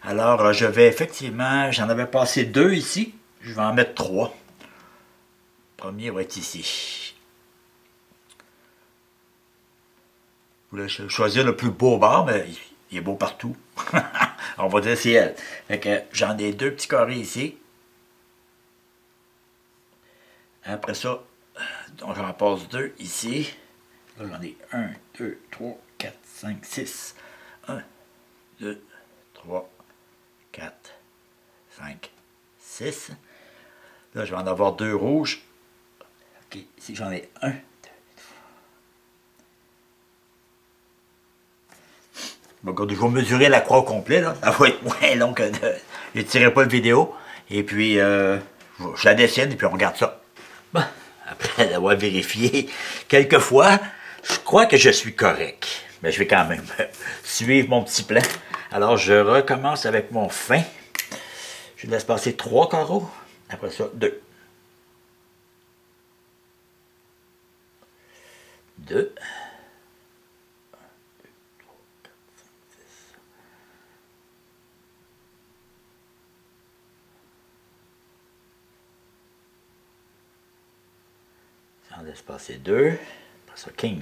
Alors, je vais effectivement, j'en avais passé 2 ici. Je vais en mettre 3. Le premier va être ici. Je voulais choisir le plus beau bord, mais il est beau partout. On va dire c'est elle. Fait que j'en ai 2 petits carrés ici. Après ça, j'en passe 2 ici. Là, j'en ai 1, 2, 3, 4, 5, 6. 1, 2, 3, 4, 5, 6. Là, je vais en avoir 2 rouges. OK, ici, j'en ai 1. Bon, je vais mesurer la croix au complet, là. Ça va être moins long que de... Je ne tirerai pas de vidéo. Et puis, je la dessine et puis on regarde ça. Bon, après l'avoir vérifié quelques fois, je crois que je suis correct. Mais je vais quand même suivre mon petit plan. Alors, je recommence avec mon fin. Je laisse passer 3 carreaux. Après ça, 2. 2. On laisse passer 2. Après ça, 15.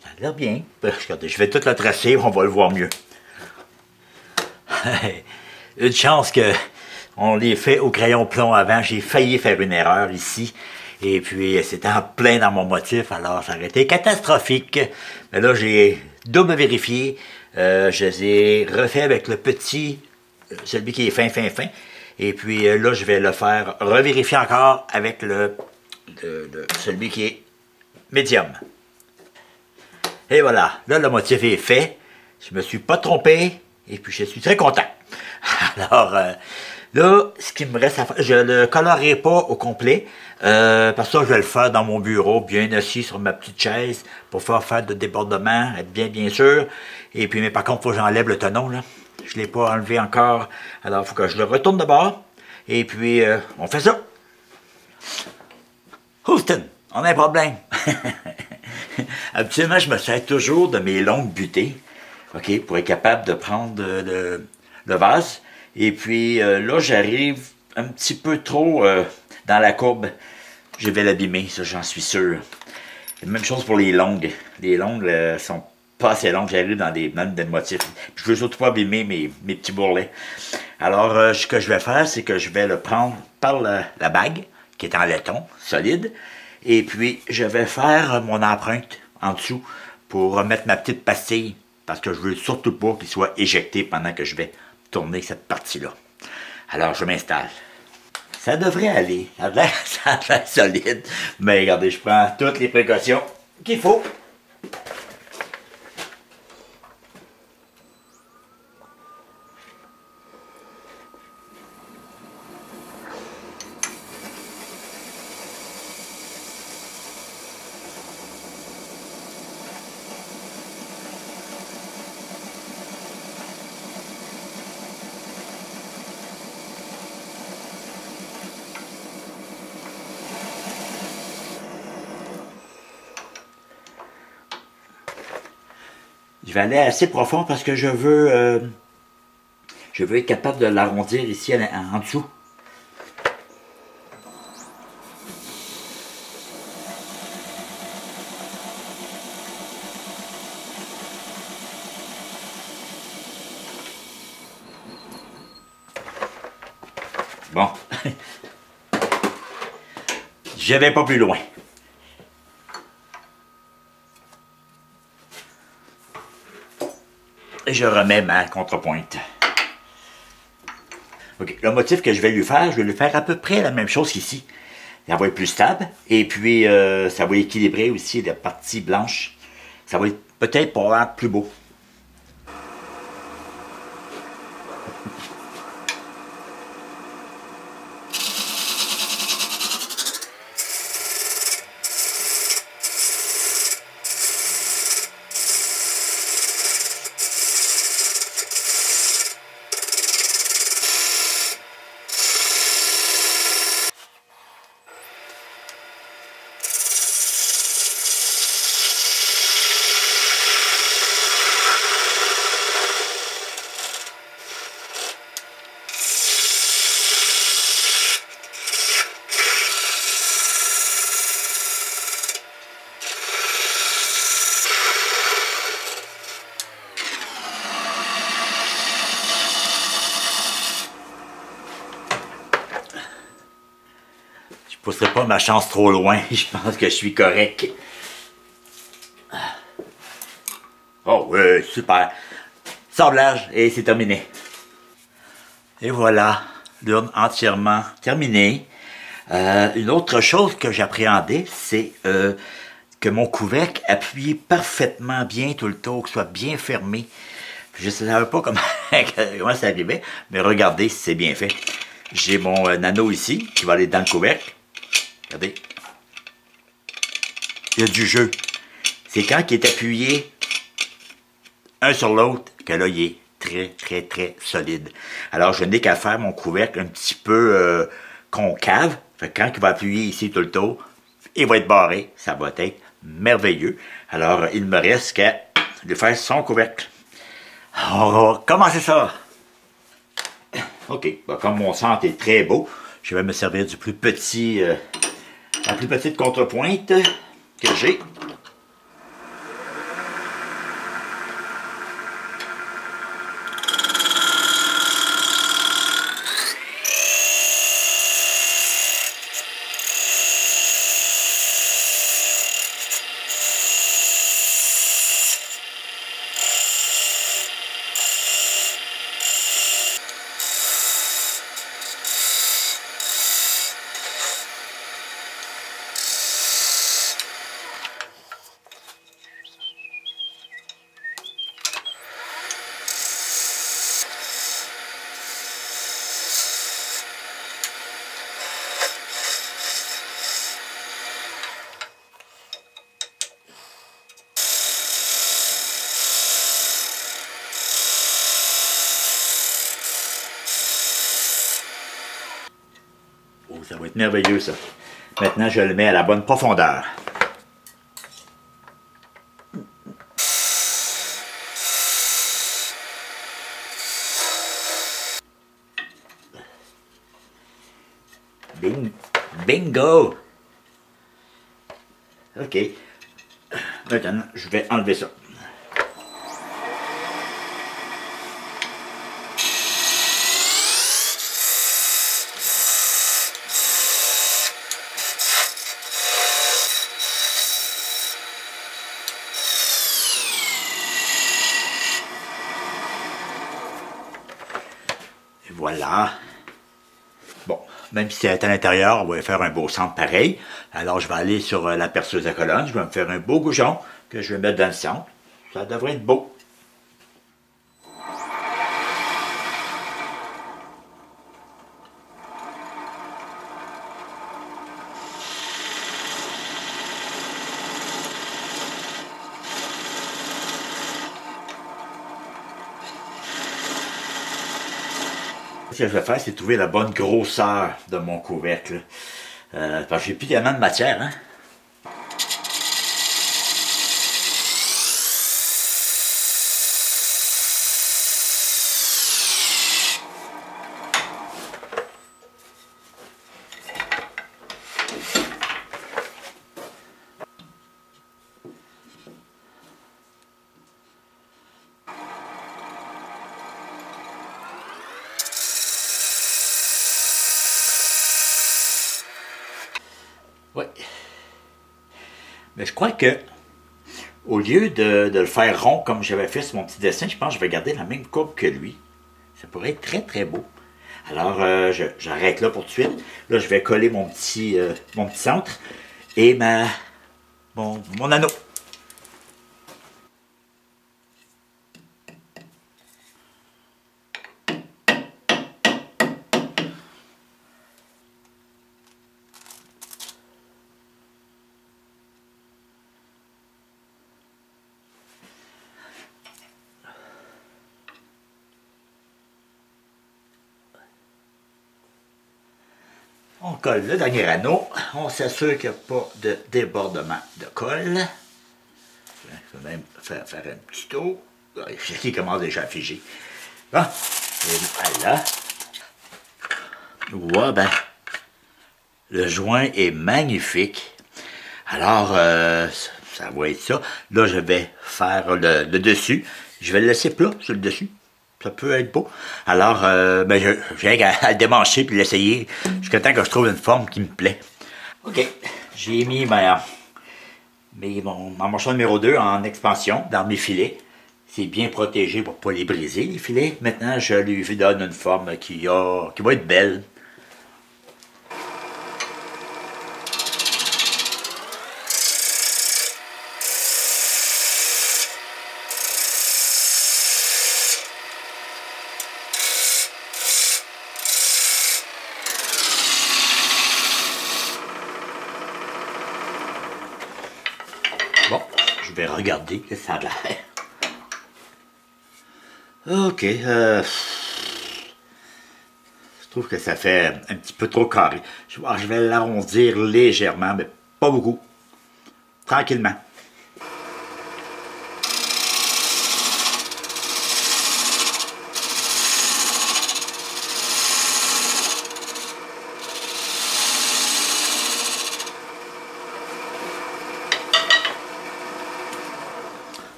Ça a l'air bien. Regardez, je vais tout le tracer, on va le voir mieux. Une chance que on les fait au crayon plomb avant. J'ai failli faire une erreur ici. Et puis, c'était en plein dans mon motif. Alors, ça aurait été catastrophique. Mais là, j'ai double vérifié. Je les ai refait avec le petit, celui qui est fin. Et puis, là, je vais le faire revérifier encore avec celui qui est médium. Et voilà. Là, le motif est fait. Je me suis pas trompé. Et puis, je suis très content. Alors, là, ce qui me reste à faire, je ne le colorerai pas au complet, parce que ça, je vais le faire dans mon bureau, bien assis sur ma petite chaise, pour faire de débordement, être bien sûr. Et puis, mais par contre, il faut que j'enlève le tenon, là. Je ne l'ai pas enlevé encore, alors il faut que je le retourne de bord. Et puis, on fait ça. Houston, on a un problème. Habituellement, je me sers toujours de mes longues butées, OK, pour être capable de prendre le vase. Et puis là, j'arrive un petit peu trop dans la courbe. Je vais l'abîmer, ça, j'en suis sûr. Même chose pour les longues. Les longues sont pas assez longues. J'arrive dans des motifs. Je veux surtout pas abîmer mes petits bourrelets. Alors, ce que je vais faire, c'est que je vais le prendre par la bague, qui est en laiton, solide. Et puis, je vais faire mon empreinte en dessous pour remettre ma petite pastille. Parce que je veux surtout pas qu'il soit éjecté pendant que je vais tourner cette partie-là. Alors, je m'installe. Ça devrait aller. Ça a l'air solide. Mais regardez, je prends toutes les précautions qu'il faut. Je vais aller assez profond parce que je veux être capable de l'arrondir ici en dessous. Bon. Je vais pas plus loin. Et je remets ma contrepointe. OK. Le motif que je vais lui faire à peu près la même chose qu'ici. Ça va être plus stable. Et puis, ça va équilibrer aussi la partie blanche. Ça va être peut-être pour être plus beau. Je ne pousserai pas ma chance trop loin. Je pense que je suis correct. Oh oui, super. Sablage et c'est terminé. Et voilà, l'urne entièrement terminée. Une autre chose que j'appréhendais, c'est que mon couvercle appuie parfaitement bien tout le tour, que soit bien fermé. Je ne savais pas comment ça arrivait, mais regardez si c'est bien fait. J'ai mon anneau ici qui va aller dans le couvercle. Regardez. Il y a du jeu. C'est quand il est appuyé un sur l'autre que là, il est très, très, très solide. Alors, je n'ai qu'à faire mon couvercle un petit peu concave. Fait que quand il va appuyer ici tout le tour, il va être barré. Ça va être merveilleux. Alors, il me reste qu'à lui faire son couvercle. On va commencer ça. OK. Ben, comme mon centre est très beau, je vais me servir du plus petit... la plus petite contrepointe que j'ai. Oh, ça va être merveilleux, ça. Maintenant, je le mets à la bonne profondeur. Bingo! OK. Maintenant, je vais enlever ça. Et voilà. Bon, même si c'est à l'intérieur, on va faire un beau centre pareil. Alors, je vais aller sur la perceuse à colonne. Je vais me faire un beau goujon que je vais mettre dans le centre. Ça devrait être beau. Ce que je vais faire, c'est trouver la bonne grosseur de mon couvercle. Parce que j'ai plus tellement de matière, hein. Oui. Mais je crois que, au lieu de le faire rond comme j'avais fait sur mon petit dessin, je pense que je vais garder la même courbe que lui. Ça pourrait être très très beau. Alors, j'arrête là pour tout de suite. Là, je vais coller mon petit centre et mon anneau. On colle le dernier anneau. On s'assure qu'il n'y a pas de débordement de colle. Je vais même faire un petit tour. Il commence déjà à figer. Bon, et voilà. Ouais, ben, le joint est magnifique. Alors, ça va être ça. Là, je vais faire le dessus. Je vais le laisser plat sur le dessus. Ça peut être beau. Alors, ben, je viens à le démancher puis l'essayer jusqu'à temps que je trouve une forme qui me plaît. OK. J'ai mis mon morceau numéro 2 en expansion dans mes filets. C'est bien protégé pour ne pas les briser, les filets. Maintenant, je lui donne une forme qui va être belle. Bon, je vais regarder que ça a l'air. OK. Je trouve que ça fait un petit peu trop carré. Je vais l'arrondir légèrement, mais pas beaucoup. Tranquillement.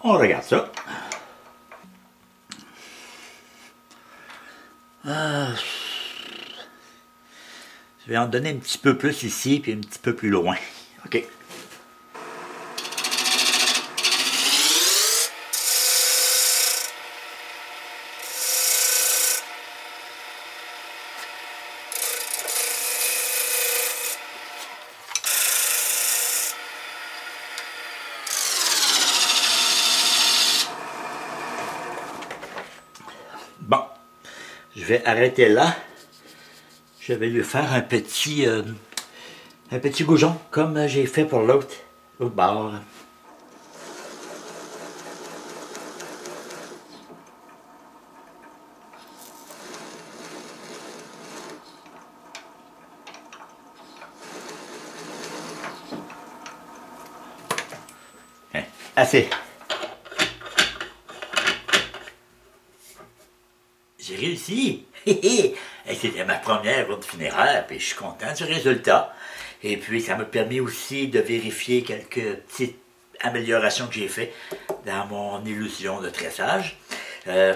On regarde ça. Je vais en donner un petit peu plus ici, puis un petit peu plus loin. OK. Bon, je vais arrêter là. Je vais lui faire un petit goujon, comme j'ai fait pour l'autre bord. Assez. J'ai réussi! C'était ma première route funéraire, puis je suis content du résultat. Et puis, ça m'a permis aussi de vérifier quelques petites améliorations que j'ai faites dans mon illusion de tressage. Là,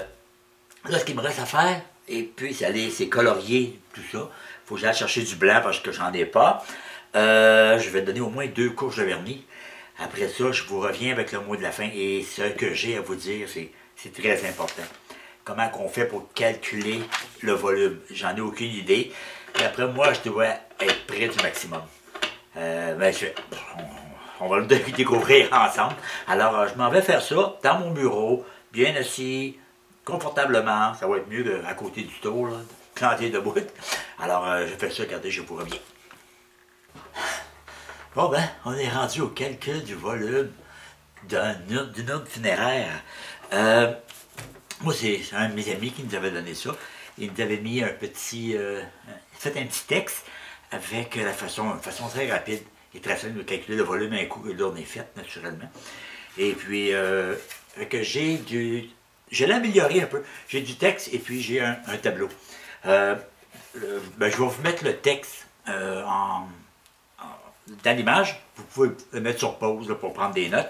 ce qu'il me reste à faire, et puis c'est colorier, tout ça. Il faut que j'aille chercher du blanc parce que j'en ai pas. Je vais donner au moins 2 couches de vernis. Après ça, je vous reviens avec le mot de la fin. Et ce que j'ai à vous dire, c'est très important. Comment qu'on fait pour calculer le volume? J'en ai aucune idée. Et après, moi, je dois être près du maximum. On va le découvrir ensemble. Alors, je m'en vais faire ça dans mon bureau, bien assis, confortablement. Ça va être mieux qu'à côté du tour, là, planté debout. Alors, je fais ça, regardez, je vous reviens. Bon, ben, on est rendu au calcul du volume d'une urne funéraire. Moi, c'est un de mes amis qui nous avait donné ça. Il nous avait mis un petit... fait un petit texte avec une façon très rapide et très simple de calculer le volume un coup que l'urne est faite, naturellement. Et puis, je l'ai amélioré un peu. J'ai du texte et puis j'ai un tableau. Ben, je vais vous mettre le texte dans l'image. Vous pouvez le mettre sur pause là, pour prendre des notes.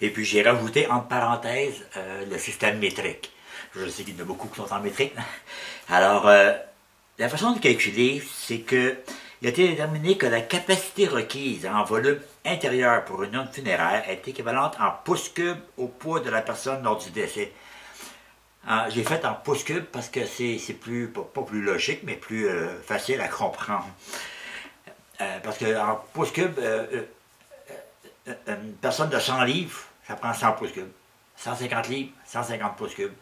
Et puis j'ai rajouté entre parenthèses le système métrique. Je sais qu'il y en a beaucoup qui sont en métrique. Alors, la façon de calculer, c'est que il a été déterminé que la capacité requise en volume intérieur pour une urne funéraire est équivalente en pouces cubes au poids de la personne lors du décès. J'ai fait en pouces cubes parce que c'est plus, pas plus logique, mais plus facile à comprendre. Parce qu'en pouces cubes, une personne de 100 livres, ça prend 100 pouces cubes. 150 livres, 150 pouces cubes.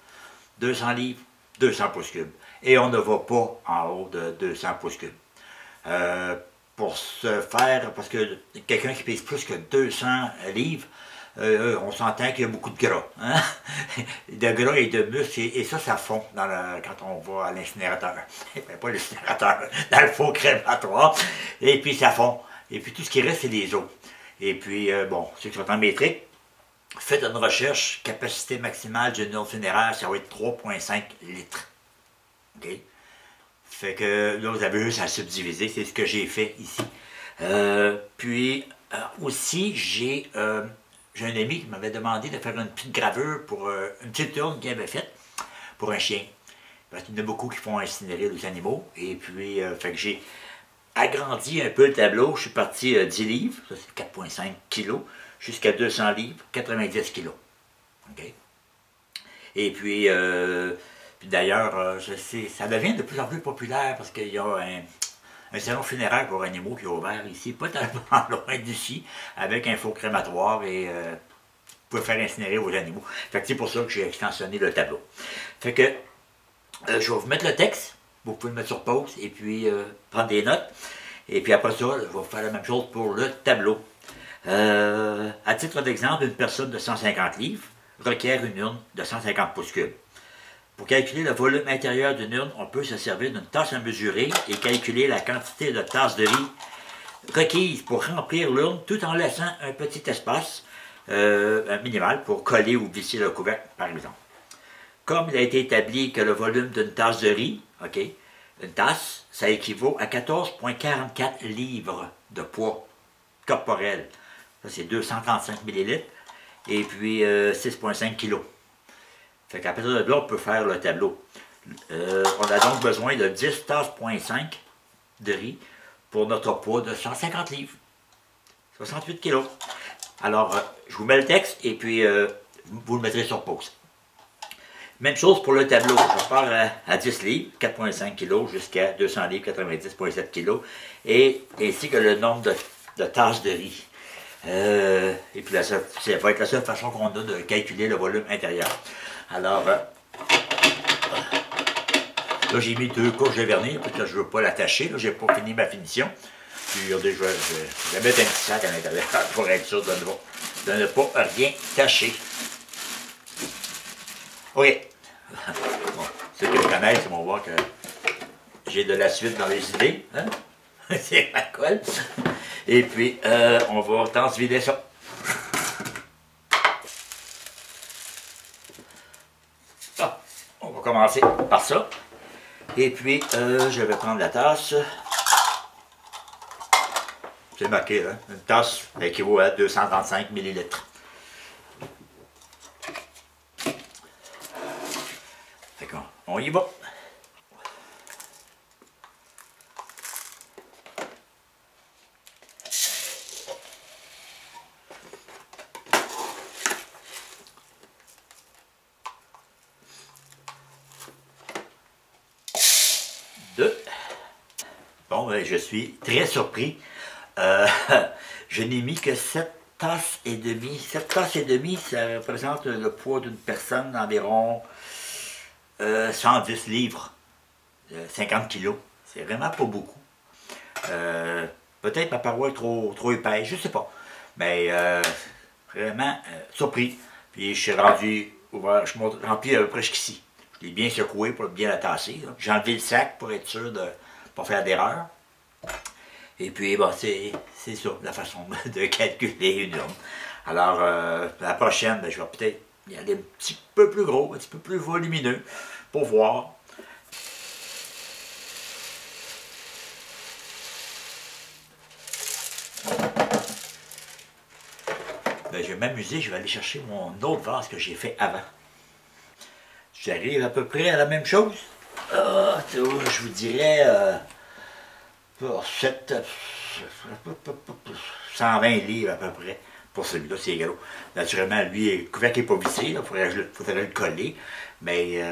200 livres, 200 pouces cubes. Et on ne va pas en haut de 200 pouces cubes. Pour se faire, parce que quelqu'un qui pèse plus que 200 livres, on s'entend qu'il y a beaucoup de gras. Hein? De gras et de muscles, et ça, ça fond quand on va à l'incinérateur. Pas l'incinérateur, dans le faux crématoire. Et puis ça fond. Et puis tout ce qui reste, c'est des os. Et puis, bon, ceux qui sont en métrique, faites une recherche, capacité maximale d'une urne funéraire, ça va être 3,5 litres. OK? Fait que là, vous avez juste à subdiviser, c'est ce que j'ai fait ici. Puis, aussi, j'ai un ami qui m'avait demandé de faire une petite gravure pour une petite urne qu'il avait faite pour un chien. Parce qu'il y en a beaucoup qui font incinérer les animaux. Et puis, fait que j'ai agrandi un peu le tableau. Je suis parti 10 livres, ça c'est 4,5 kilos, jusqu'à 200 livres, 90 kilos. OK? Et puis, d'ailleurs, je sais, ça devient de plus en plus populaire parce qu'il y a un salon funéraire pour animaux qui est ouvert ici, pas tellement loin d'ici, avec un faux crématoire et vous pouvez faire incinérer vos animaux. Fait que c'est pour ça que j'ai extensionné le tableau. Fait que je vais vous mettre le texte, vous pouvez le mettre sur pause et puis prendre des notes. Et puis après ça, je vais faire la même chose pour le tableau. À titre d'exemple, une personne de 150 livres requiert une urne de 150 pouces cubes. Pour calculer le volume intérieur d'une urne, on peut se servir d'une tasse à mesurer et calculer la quantité de tasses de riz requise pour remplir l'urne tout en laissant un petit espace minimal pour coller ou visser le couvercle, par exemple. Comme il a été établi que le volume d'une tasse de riz, OK, une tasse, ça équivaut à 14,44 livres de poids corporel. Ça, c'est 235 millilitres et puis 6,5 kilos. Fait qu'à partir de là, on peut faire le tableau. On a donc besoin de 10 tasses,5 de riz pour notre poids de 150 livres. 68 kilos. Alors, je vous mets le texte et puis vous le mettrez sur pause. Même chose pour le tableau. Je pars à 10 livres, 4,5 kilos, jusqu'à 200 livres, 90,7 kilos. Et ainsi que le nombre de tasses de riz. Et puis, ça va être la seule façon qu'on a de calculer le volume intérieur. Alors, là, j'ai mis 2 couches de vernis, parce que je ne veux pas l'attacher. Je n'ai pas fini ma finition. Puis, regardez, je vais mettre un petit sac à l'intérieur pour être sûr de ne pas rien tacher. OK. Bon, ceux qui me connaissent vont voir que j'ai de la suite dans les idées. Hein? C'est ma colle. Et puis, on va transvider ça. On va commencer par ça. Et puis, je vais prendre la tasse. C'est marqué, hein? Une tasse équivaut à 235 millilitres. Fait qu'on y va. Bon, ben, je suis très surpris. Je n'ai mis que 7 tasses et demie. 7 tasses et demie, ça représente le poids d'une personne d'environ 110 livres, 50 kilos. C'est vraiment pas beaucoup. Peut-être ma paroi est trop épaisse, je sais pas. Mais vraiment surpris. Puis je suis rendu ouvert, je suis rempli à peu près jusqu'ici. Je l'ai bien secoué pour bien la tasser. J'ai enlevé le sac pour être sûr de ne pas faire d'erreur. Et puis, bon, c'est ça, la façon de calculer une urne. Alors, la prochaine, ben, je vais peut-être y aller un petit peu plus gros, un petit peu plus volumineux, pour voir. Ben, je vais m'amuser, je vais aller chercher mon autre vase que j'ai fait avant. J'arrive à peu près à la même chose. Je vous dirais 120 livres à peu près pour celui-là, c'est gros. Naturellement, lui, le couvercle n'est pas vissé, il faudrait le coller. Mais,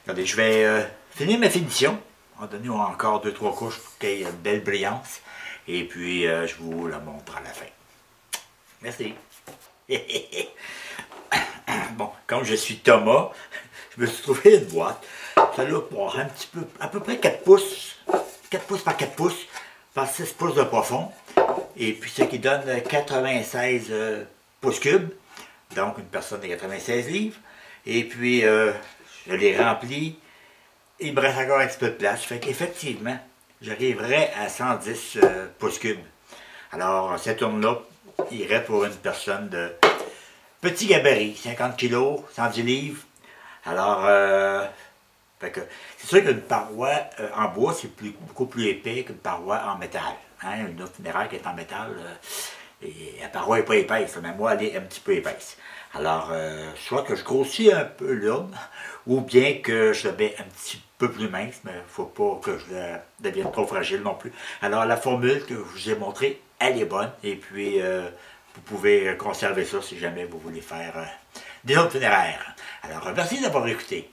regardez, je vais finir ma finition. On va donner encore 2-3 couches pour qu'il y ait une belle brillance. Et puis, je vous la montre à la fin. Merci. Bon, comme je suis Thomas, je me suis trouvé une boîte. Celle-là pour un petit peu, à peu près 4 pouces. 4 pouces par 4 pouces, par 6 pouces de profond. Et puis, ce qui donne 96 pouces cubes. Donc, une personne de 96 livres. Et puis, je l'ai rempli. Il me reste encore un petit peu de place. Fait qu'effectivement, j'arriverai à 110 pouces cubes. Alors, cette tourne-là irait pour une personne de petit gabarit, 50 kg, 110 livres. Alors, c'est sûr qu'une paroi en bois, c'est beaucoup plus épais qu'une paroi en métal. Hein? Une autre funéraire qui est en métal, et la paroi n'est pas épaisse, mais moi, elle est un petit peu épaisse. Alors, soit que je grossis un peu l'homme, ou bien que je le mets un petit peu plus mince, mais il ne faut pas que je devienne trop fragile non plus. Alors, la formule que je vous ai montrée, elle est bonne, et puis vous pouvez conserver ça si jamais vous voulez faire des autres funéraires. Alors, merci d'avoir écouté.